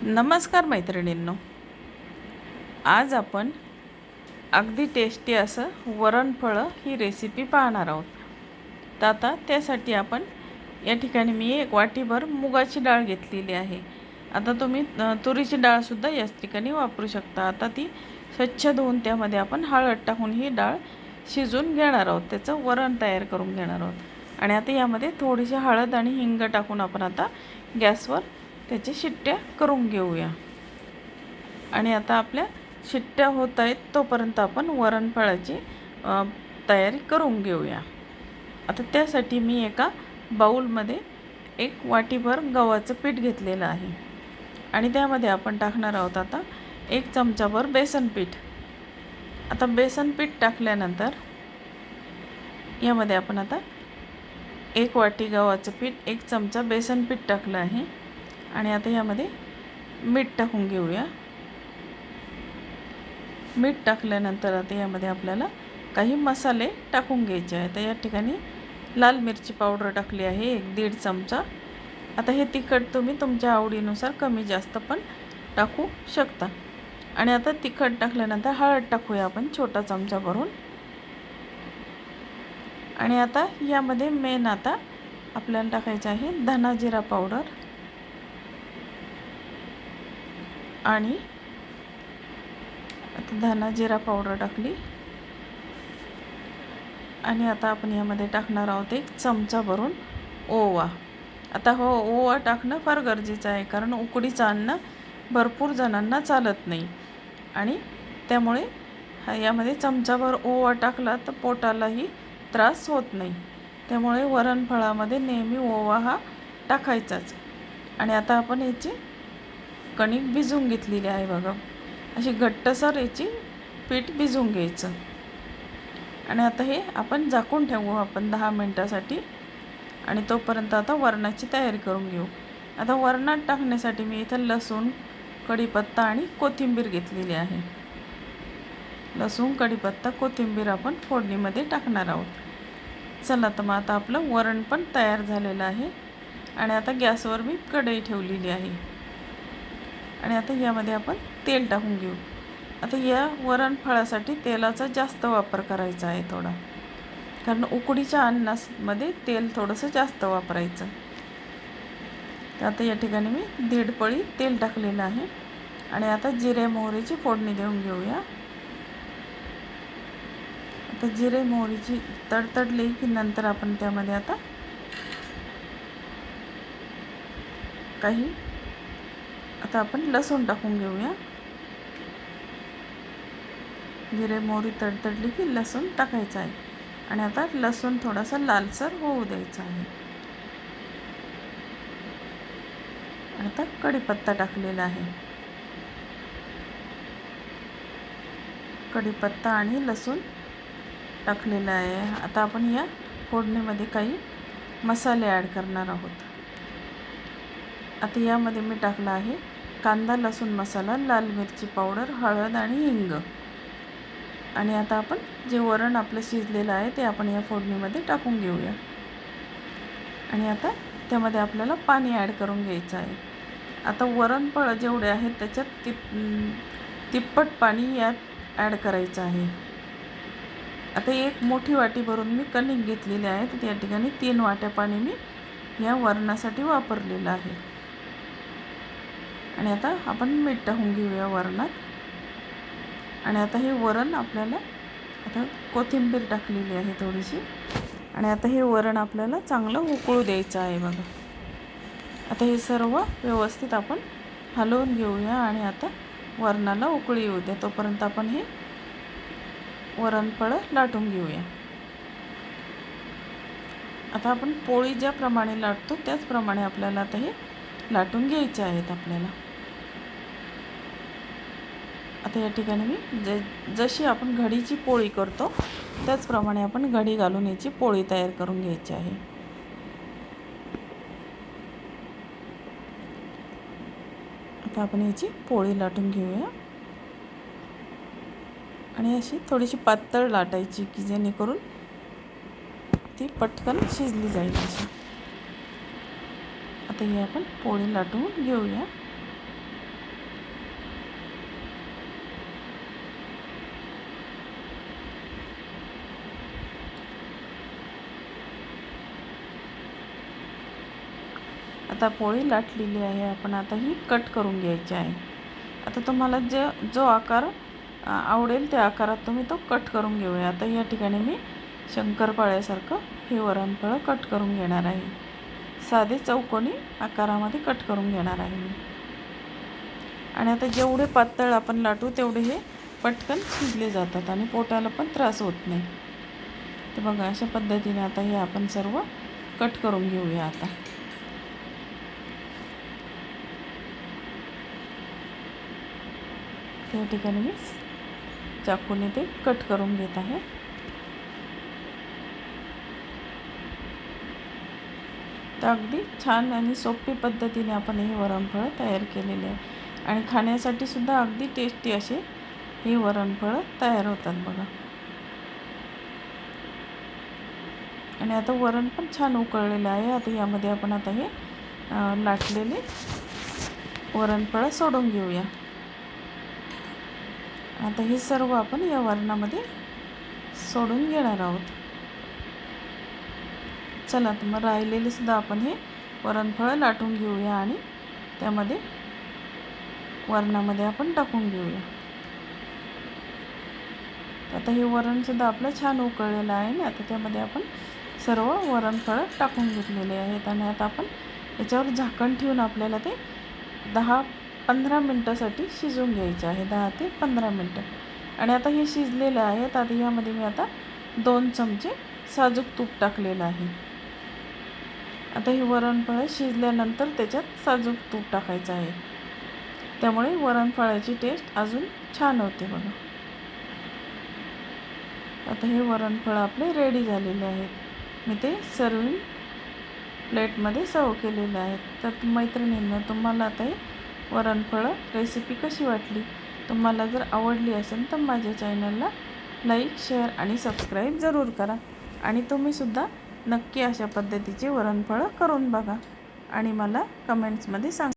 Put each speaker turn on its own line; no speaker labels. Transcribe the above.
नमस्कार मैत्रिणींनो, आज आपण अगदी टेस्टी असं वरणफळं ही रेसिपी पाहणार आहोत. तर आता त्यासाठी आपण या ठिकाणी मी 1 वाटीभर मुगाची डाळ घेतलेली आहे. आता तुम्ही तुरीची डाळसुद्धा याच ठिकाणी वापरू शकता. आता ती स्वच्छ धुवून त्यामध्ये आपण हळद टाकून ही डाळ शिजवून घेणार आहोत, त्याचं वरण तयार करून घेणार आहोत. आणि आता यामध्ये थोडीशी हळद आणि हिंग टाकून आपण आता गॅसवर त्याची शिट्ट्या करून घेऊया. आणि आता आपल्या शिट्ट्या होत आहेत तोपर्यंत आपण वरणफळाची तयारी करून घेऊया. आता त्यासाठी मी एका बाऊलमध्ये 1 वाटीभर गव्हाचं पीठ घेतलेलं आहे आणि त्यामध्ये आपण टाकणार आहोत आता 1 चमचाभर बेसन पीठ. आता बेसन पीठ टाकल्यानंतर यामध्ये आपण आता 1 वाटी गव्हाचं पीठ, 1 चमचा बेसन पीठ टाकलं आहे. आणि आता यामध्ये मीठ टाकून घेऊया. मीठ टाकल्यानंतर आता यामध्ये आपल्याला काही मसाले टाकून घ्यायचे आहेत. तर या ठिकाणी लाल मिरची पावडर टाकली आहे 1-1.5 चमचा. आता हे तिखट तुम्ही तुमच्या आवडीनुसार कमी जास्त पण टाकू शकता. आणि आता तिखट टाकल्यानंतर हळद टाकूया आपण छोटा चमचा भरून. आणि आता यामध्ये मेन आता आपल्याला टाकायचं आहे धना जिरा पावडर आणि आता धना जिरा पावडर टाकली. आणि आता आपण यामध्ये टाकणार आहोत 1 चमचा भरून ओवा. आता ओवा टाकणं फार गरजेचं आहे, कारण उकडीचं अन्न भरपूर जणांना चालत नाही आणि त्यामुळे यामध्ये चमचाभर ओवा टाकला तर पोटालाही त्रास होत नाही. त्यामुळे वरणफळामध्ये नेहमी ओवा हा टाकायचाच. आणि आता आपण याची कणिक भिजवून घेतलेली आहे बघा, अशी घट्टसर याची पीठ भिजवून घ्यायचं. आणि आता हे आपण झाकून ठेवू आपण 10 मिनटासाठी. आणि तोपर्यंत आता वरणाची तयारी करून घेऊ. आता वरणात टाकण्यासाठी मी इथं लसूण, कढीपत्ता आणि कोथिंबीर घेतलेली आहे. लसूण, कढीपत्ता, कोथिंबीर आपण फोडणीमध्ये टाकणार आहोत. चला तर मग आता आपलं वरण पण तयार झालेलं आहे. आणि आता गॅसवर मी कढई ठेवलेली आहे. आणि आता यामध्ये आपण तेल टाकून घेऊ. आता या वरणफळासाठी तेलाचा जास्त वापर करायचा आहे थोडा, कारण उकडीच्या अन्नामध्ये तेल थोडंसं जास्त वापरायचं. तर आता या ठिकाणी मी 1.5 पळी तेल टाकलेलं आहे. आणि आता जिरे मोहरीची फोडणी देऊन घेऊया. आता जिरे मोहरीची तडतडली की नंतर आपण त्यामध्ये आता आपण लसूण टाकून घेऊया. जिरे मोहरी तडतडली की लसूण टाकायचं आहे. आणि आता लसूण थोडासा लालसर होऊ द्यायचा आहे. आणि आता कढीपत्ता टाकलेला आहे. कढीपत्ता आणि लसूण टाकलेला आहे. आता आपण या फोडणीमध्ये काही मसाले ॲड करणार आहोत. आता यामध्ये मी टाकला आहे कांदा लसूण मसाला, लाल मिरची पावडर, हळद आणि हिंग. आणि आता आपण जे वरण आपलं शिजलेलं आहे ते आपण या फोडणीमध्ये टाकून घेऊया. आणि आता त्यामध्ये आपल्याला पाणी ॲड करून घ्यायचं आहे. आता वरणफळं जेवढे आहेत त्याच्यात तिप्पट पाणी यात ॲड करायचं आहे. आता 1 मोठी वाटी भरून मी कणिक घेतलेली आहे, तर त्या ठिकाणी 3 वाट्या पाणी मी या वरणासाठी वापरलेलं आहे. आणि आता आपण मीठ टाकून घेऊया वरणात. आणि आता हे वरण आपल्याला आता कोथिंबीर टाकलेली आहे थोडीशी. आणि आता हे वरण आपल्याला चांगलं उकळू द्यायचं आहे बघा. आता हे सर्व व्यवस्थित आपण हलवून घेऊया. आणि आता वरणाला उकळी येऊ द्या, तोपर्यंत आपण हे वरणफळं लाटून घेऊया. आता आपण पोळी ज्याप्रमाणे लाटतो त्याचप्रमाणे आपल्याला आता हे लाटून घ्यायचे आहेत आपल्याला. आता या ठिकाणी मी जशी आपण घडीची पोळी करतो त्याचप्रमाणे आपण घडी घालून याची पोळी तयार करून घ्यायची आहे. आता आपण याची पोळी लाटून घेऊया. आणि अशी थोडीशी पातळ लाटायची की जेणेकरून ती पटकन शिजली जाईल अशी. आता ही आपण पोळी लाटून घेऊया. आता पोळी लाटलेली आहे, आपण आता ही कट करून घ्यायची आहे. आता तुम्हाला जो आकार आवडेल त्या आकारात तुम्ही तो कट करून घेऊया. आता या ठिकाणी मी शंकरपाळ्यासारखं हे वरणफळं कट करून घेणार आहे. साधे चौकोनी आकारामध्ये कट करून घेणार आहे मी. आणि आता जेवढे पातळ आपण लाटू तेवढे हे पटकन शिजले जातात आणि पोटाला पण त्रास होत नाही. तर बघा अशा पद्धतीने आता हे आपण सर्व कट करून घेऊया. आता त्या ठिकाणी मी चाकूने ते कट करून घेत आहे. तर अगदी छान आणि सोपी पद्धतीने आपण हे वरणफळं तयार केलेले आहे आणि खाण्यासाठी सुद्धा अगदी टेस्टी असे हे वरणफळं तयार होतात बघा. आणि आता वरण पण छान उकळलेलं आहे. आता यामध्ये आपण आता हे लाटलेले वरणफळं सोडून घेऊया. आता हे सर्व आपण या वरणामध्ये सोडून घेणार आहोत. चला तर मग राहिलेले सुद्धा आपण हे वरणफळं लाटून घेऊया आणि त्यामध्ये वरणामध्ये आपण टाकून घेऊया. आता हे वरणसुद्धा आपलं छान उकळलेलं आहे ना. आता त्यामध्ये आपण सर्व वरणफळं टाकून घेतलेले आहेत आणि आता आपण याच्यावर झाकण ठेवून आपल्याला ते 10-15 मिनटासाठी शिजवून घ्यायचे आहे. 10 ते 15 मिनटं. आणि आता हे शिजलेलं आहे. आता यामध्ये मी आता 2 चमचे साजूक तूप टाकलेलं आहे. आता हे वरणफळं शिजल्यानंतर त्याच्यात साजूक तूप टाकायचं आहे. त्यामुळे वरणफळाची टेस्ट अजून छान होते बघा. आता हे वरणफळं आपले रेडी झालेले आहेत. मी ते सर्विंग प्लेटमध्ये सर्व केलेलं आहे. तर मैत्रिणींनो, तुम्हाला आता हे वरणफळं रेसिपी कशी वाटली? तुम्हाला जर आवडली असेल तर माझ्या चॅनलला लाईक, शेअर आणि सबस्क्राईब जरूर करा. आणि तुम्हीसुद्धा नक्की अशा पद्धतीचे वरणफळं करून बघा आणि मला कमेंट्समध्ये सांगा.